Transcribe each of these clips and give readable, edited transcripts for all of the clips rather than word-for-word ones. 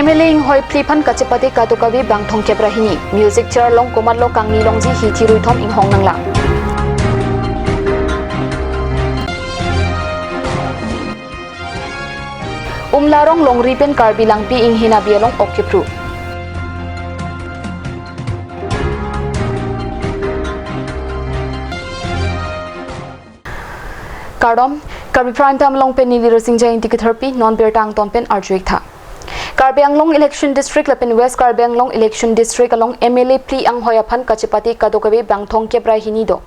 MLA hoi plipan kachepate katukawi bangthong kebrahini music chair long komatlo kangni longji hi thirui thom inghong nangla umlarong longri pen Karbi langpi inghina bialong okipru Kardom Karbi prime time long pen nili rosingja inti kitherpi non bertang ton pen arjuik tha Karbi Anglong election district lapen West Karbi Anglong election district along MLA pli ang hoyapan kachipati kadokawe bangthong kebrahini do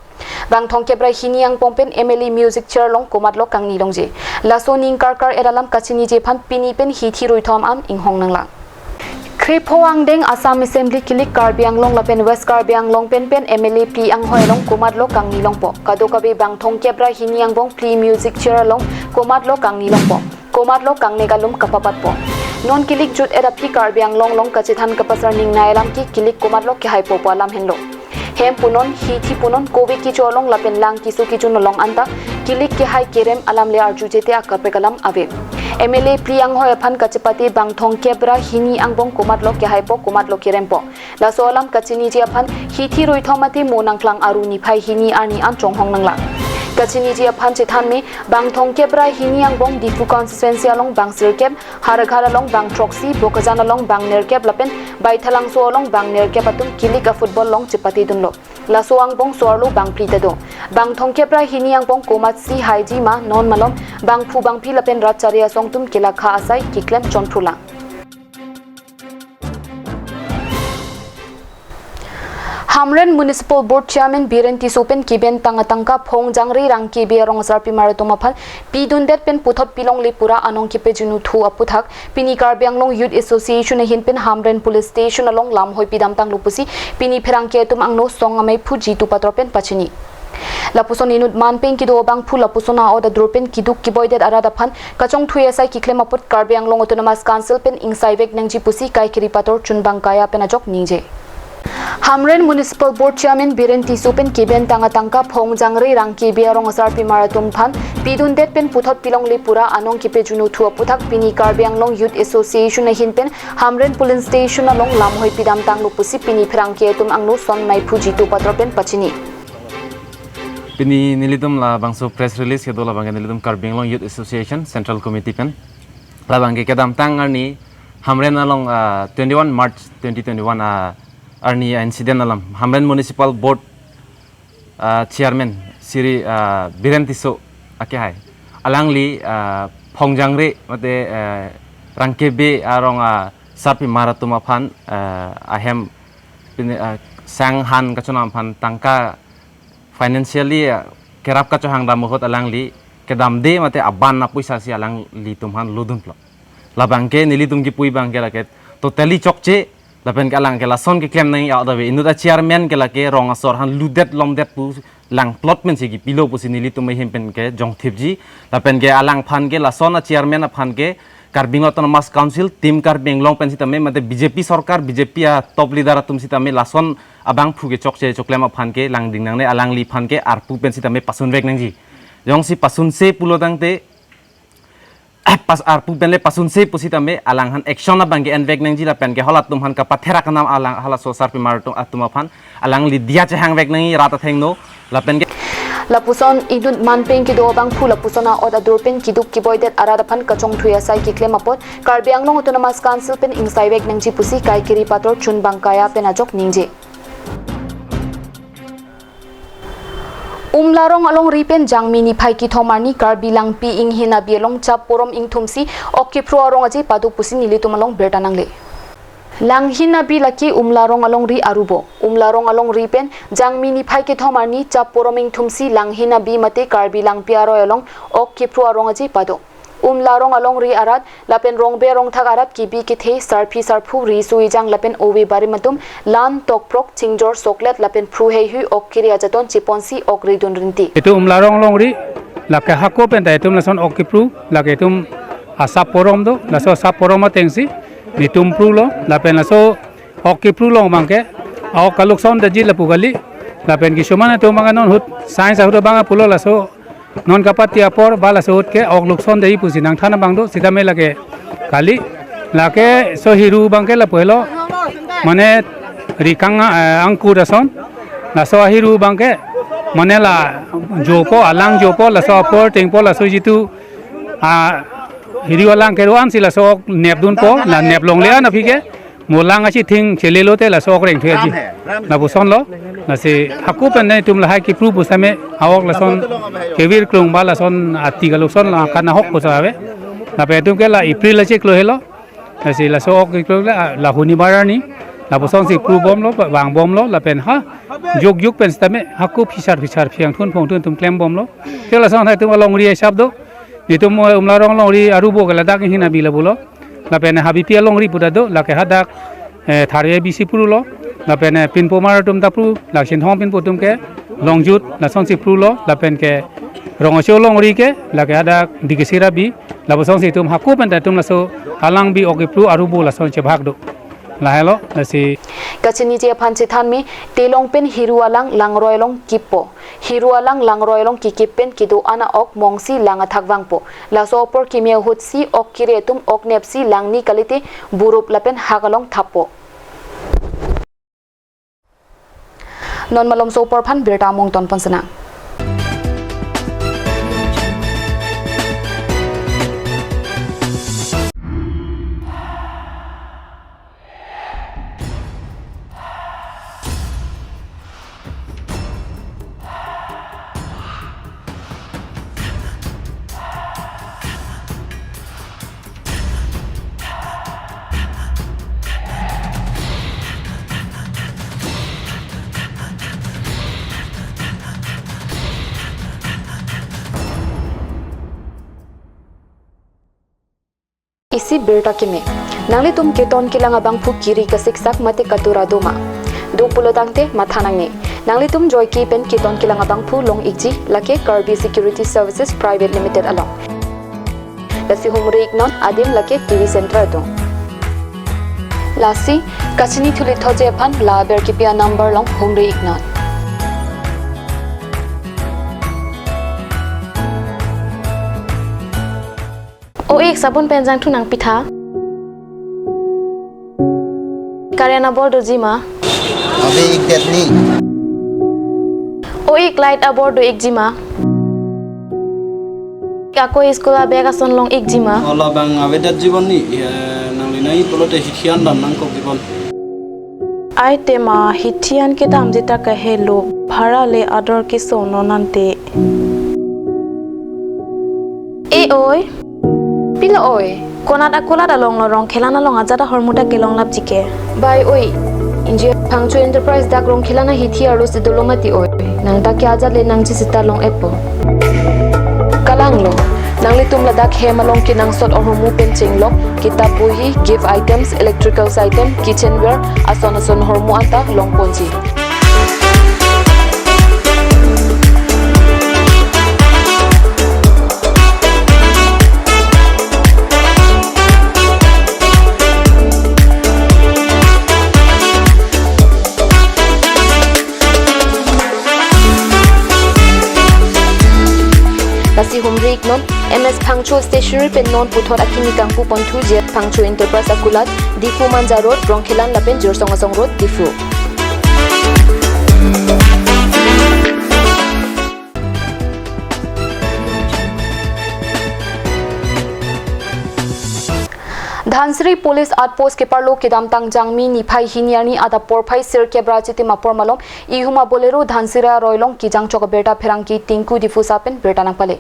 bangthong kebrahini ang pompen MLA music chair long komatlo kangni longje laso ning karkar eralam kachini je phan pini pen hi thirui thom am inghong nangla Kriphoang deng Assam Assembly kilik Karbi Anglong lapen West Karbi Anglong pen MLA pli ang hoyalong komatlo kangni long po kadokawe bangthong kebrahini ang bong pli music chair long komatlo kangni long po komatlo kangne galum kapapat po non kilik jut erapi Karbi Anglong long kachithan kapasar ning nailam ki kilik komatlo ki haipo palam henlo hem punon hi thi punon kowi ki cholong lapen lang kisu ki chun long anta kilik ki hai kerem alam le arju jete akapre kalam ave MLA priang hoy phan kachipati bangthong kebra hini angbong komatlo ki haipo komatlo kirempo la solam kachini je phan hi thi roi thomati monangklang aruni phai hini ani an chonghong nangla Kachini ji aphan chithan me bangthong kebra hini angbong difu constituency along bangsir keb haraghar along bang troxy bokajan along bang nerkeb lapen baithalang so along bang nerkeb atum kilik a football long chipati dunlo laso angbong sorlu bang prita do bangthong kebra hini angbong komatsi haiji ma non malom bang phu bang phi lapen ratcharia songtum kila kha asai kiklem chonthula Hamren Municipal Board Chairman Biren Tisopen Kiben Tangatangka Phong Jangri Rangki Berong Sarpi Maratomapal Pidundet Pen Puthot Pilong Lipura Anong Kipe Junu Thu Aputhak Pini Karbi Anglong Youth Association Hin Pen Hamren Police Station along Lam Hoi Pidam Tang Lupusi Pini Pherangke Tum Angno Songamai Phuji Tu Patropen Pachini Lapuson inut manpen kido bang phu lapusona oda durpen kiduk kiboidet arada phan kachong thuya sai kiklem aput Karbi Anglong Autonomous Council pen ingsaivek nangji pusi kai kiri pator chunbang kaya penajok ningje Hamren Municipal Board Chairman Biren Tisopen Kiben Tangatangka Phong Jangri Rangki Berong Sarpi Marathon Phan Pidundet Pen Puthot Pilong Lipura Anong Kipe Junu Thu Puthak Pini Karbi Anglong Youth Association Hin Pen Hamren Police Station along Lamhoi Pidam Tang Lupusi Pini Pherangke Tum Angno Son Mai Phuji Tu Patropen Pachini Pini nilitum la bangso press release ke dola bangke nilitum Karbi Anglong Youth Association Central Committee pen la bangke kedam tang arni Hamren along 21 March 2021 Arni incident alam Hamren Municipal Board Chairman Siri Biren Tiso ake hai alangli Phong Jangri mate rangkebe arong sarpi maratuma phan ahem sang han kachonam phan tangka financially kerap kachohang damuhot alangli kedam de mate aban na puisa si alangli tumhan ludun plo labangke nilitum ki pui bangke laket totally chokche lapen kalang ke lason ke claim nang ya dawe inuta chairman ke lake rong asor han ludet lomdet pu lang plot men sigi pilo pu sinili tu mai hempen ke jong thipji lapen ke alang phan ke lason chairman phan ke Karbi Autonomous Council tim Karbi Anglong pen sitame mate BJP sarkar BJP top leader tum sitame lason abang phu ke chokche choklema phan ke lang ding nang ne alang li phan ke arpu pen sitame pasun vek nang ji jong si pasun se pulo dang te pas arpu penle pasun se pusitame alanghan action na bangge envek nangji la pen ke holat tumhan ka pathera kanam alang hala so sarpi martung atuma phan alang li dia chang vek nangi rata thengno la pen ke Lapuson idun manpen kido bang phu lapusona oda durpen kiduk kiboidet arada phan kachong thuya sai kiklem apot Karbi Anglong Autonomous Council pen ingsaivek nangji pusi kai kiri pator chunbang kaya penajok ningje Umlarong along ripen jangmini phai ki thomarni Karbi langpi inghina bielong chap porom ingthumsi okipro arong aji padu pusi nilitum along bertanangle langhina bi laki umlarong along ri arubo umlarong along ripen jangmini phai ki thomarni chap porom ingthumsi langhina bi mate Karbi langpi aro along okipro arong aji padu umlarong along ri arat lapen rong be rong thak arat ki bi ki the sarphi sarphu ri sui jang lapen owi bari matum lan tokprok chingjor soklet lapen phu hei hu okkiri ajaton chiponsi okri dun rinti itu umlarong long ri lake hako pen dai tum lason okipru lake tum asap porom do laso sap porom tengsi nitum pru lo lapen laso okipru lo mangke au kalukson da ji lapu gali lapen ki sumana to manganon hut science ahura banga pulo laso non kapatia por bala sot ke ok lukson dei pusi nang thana bangdo sitame lage kali lake so hiru bangke la pelo mane rikang angkur ason la so hiru bangke mane la jopo alang jopo la so por tengpo la so jitu hiru alang keruan sila so nep dun po la nep long lea na phike molang achi thing chelelo te la so reng thwe ji na buson lo na se haku pen nei tum la hai ki pru busame awok la son kevir klung ba la son ati ga son la kana hok ko sabe na pe tum ke la april la chek lo helo na se la so ok ki la huni barani la buson si pru bom lo wang bom lo la pen ha juk juk pen stame haku phishar phiang thun phong thun tum klem bom lo ke la son hai tum long ri sab do ni tum umla rong long ri aru bo ga la dak hina bi la bulo la pen habi pia long ri puda do la ke hadak thare bisi pru lo la pen pin pomar tum ta pru la sin hom pin putum ke long jut la son si pru lo la pen ke rong cho long ri ke la ke hadak digisira bi la bo son si tum haku pen ta tum la so halang bi oki pru aru bo la son che bhag do la hello la si kachini je phanchi than mi telong pen hirualang langroilong kipo hirualang langroilong kikipen kidu ana ok mongsi langa thakwang po la so por kimia hutsi ok kire tum ok nepsi langni kalite burup lapen hagalong thapo non malom so por phan birta mong ton pansana isi berta kime nangli tum keton kilanga bang phu kiri ka siksak mate katura doma do pulodangte mathanangi nangli tum joy ki pen keton kilanga bang phu long ikji lake Karbi Security Services Private Limited along lasi humre iknon adim lake TV center do lasi kachini thuli thoje phan la ber kipia number long humre iknon o ek sabun penjang thunang pitha karena bordo jima abe ek detni o ek light abordo ek jima ako iskola bega son long ek jima ola bang abe dat jibon ni nang linai polote hithian dan nang ko jibon ai tema hithian ke dam jeta ka helo bhara le ador ki sono nante e oi pila oi konat akola dalong lorong khelana long ajata hormuta kelong lap jike bai oi inje phangchu enterprise dak rong khilana hithi aru se dolongati oi nang ta kya ja le nang chi sita long epo kalang lo nang li tum ladak he malong ki nang sot or mu pen ching lo kitab buhi gift items electricals item kitchenware ason hormu anta long ponji Kasi humrik non MS Phangchu stationery pen non puthor akini kangpu ponthu je Phangchu enterprise akulat difu manja road rongkhilan lapen jorsong road difu Dhansri police outpost ke parlo kedam tang jangmi ni phai hiniani ada porphai sir kebra chiti mapor malom ihuma bolero dhansira roilong ki jang chok beta pherang ki tinku difu sapen beta nang pale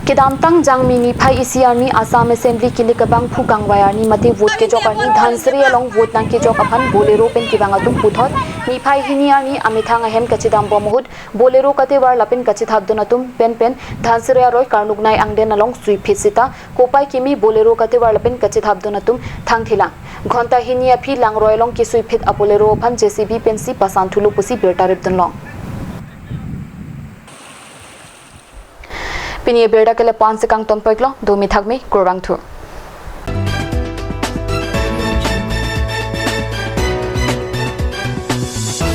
kedam tang jangmi ni phai isiani Assam assembly ki likabang phu gangwayani mate vote ke jokani dhansri along vote nang ke jok aphan bolero pen ki banga tum puthot ni phai hiniani amithang ahem kachidam bomohut bolero kate war lapin kachit habdonatum pen dhansri roi karnugnai angden along sui phitsita kopai kimi bolero kate war lapin kachit habdonatum thangthila घंटा हिनिया फी लांग रोयलों की सुई फिट अपोलेरो fun JCB Pence Pasan थुलु पुसी बेटा रिप्तन लोंग पिनिए बेड़ा के ले 5 से कांग तोन पैकलो 2 मिथाग में कुरबांग थु